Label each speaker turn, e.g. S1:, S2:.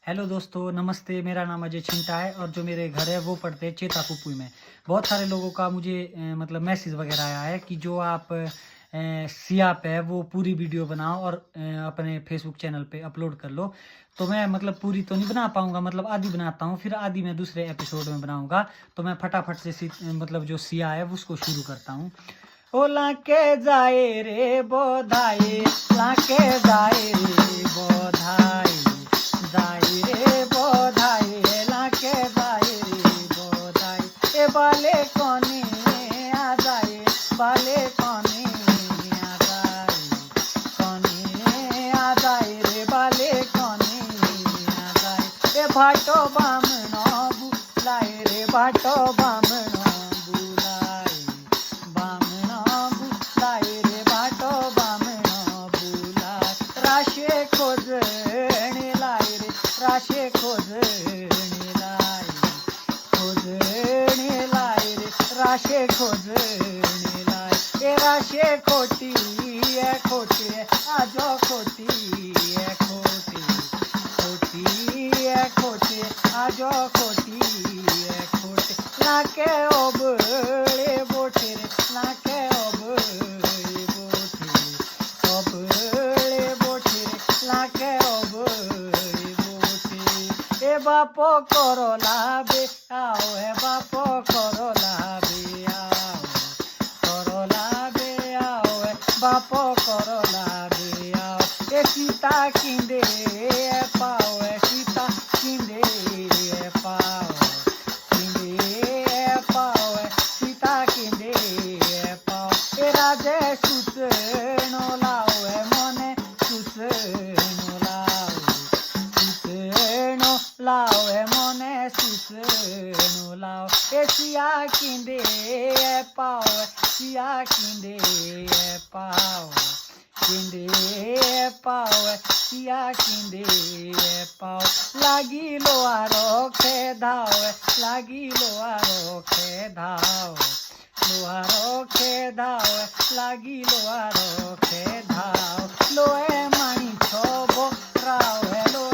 S1: Hello दोस्तों, नमस्ते। मेरा नाम अजय छिंटा है और जो मेरे घर है वो पड़ते हैं चेताकुप्पू में। बहुत सारे लोगों का मुझे मतलब मैसेज वगैरह आया है कि जो आप सिया पे है वो पूरी वीडियो बनाओ और अपने फेसबुक चैनल पे अपलोड कर लो। तो मैं मतलब पूरी तो नहीं बना पाऊंगा, मतलब आधी बनाता हूँ, फिर आधी मैं दूसरे एपिसोड में बनाऊंगा। तो मैं फटाफट से मतलब जो सिया है उसको शुरू करता हूँ। ओ लाके जाए रे बोधाए, लाके जाए रे बोधाए, जाए रे बोधाए, लाके जाए रे बोधाए। ए बाले कोने आ जाए, बाले कोने आ जाए, कोने आ जाए रे बाले कोने आ जाए। ए भाटो बामणो बुलाए रे, भाटो बामणो बुलाए, बामणो बुलाए रे, भाटो बामणो बुलाए। राशे खोजणे लाए रे, राशे खोजणे लाए, खोजणे लाए रे, राशे खोजणे लाए। ए राशे खोटी है, खोटी है, आजो खोटी है, खोटी, खोटी है, खोटी, आजो खोटी है, खोटी। लाके ओबळे बोटे रे, लाके ओबळे बोटे, ओबळे बोटे रे, लाके ओबळे बोटे। ए बापो करला बे आओ, हे बापो करला बे आओ, करला बे आओ, हे बापो करला बे आओ। ए सीता किंदे पाओ, ए सीता किंदे पाओ, किंदे पाओ, ए सीता किंदे पाओ। ए राजे सुसनो लाओ, ए मोने सुसनो लाओ, सुसनो लाओ, ए मोने सुसनो लाओ। ए सिया किंदे पाओ, सिया किंदे पाओ, किंदे पाओ, सिया किंदे पाओ। लागिलो आरो खेधाओ, लागिलो आरो खेधाओ, लोहारो खेधाओ, लागिलो आरो खेधाओ। लोए माणी छो बोराओ, लोए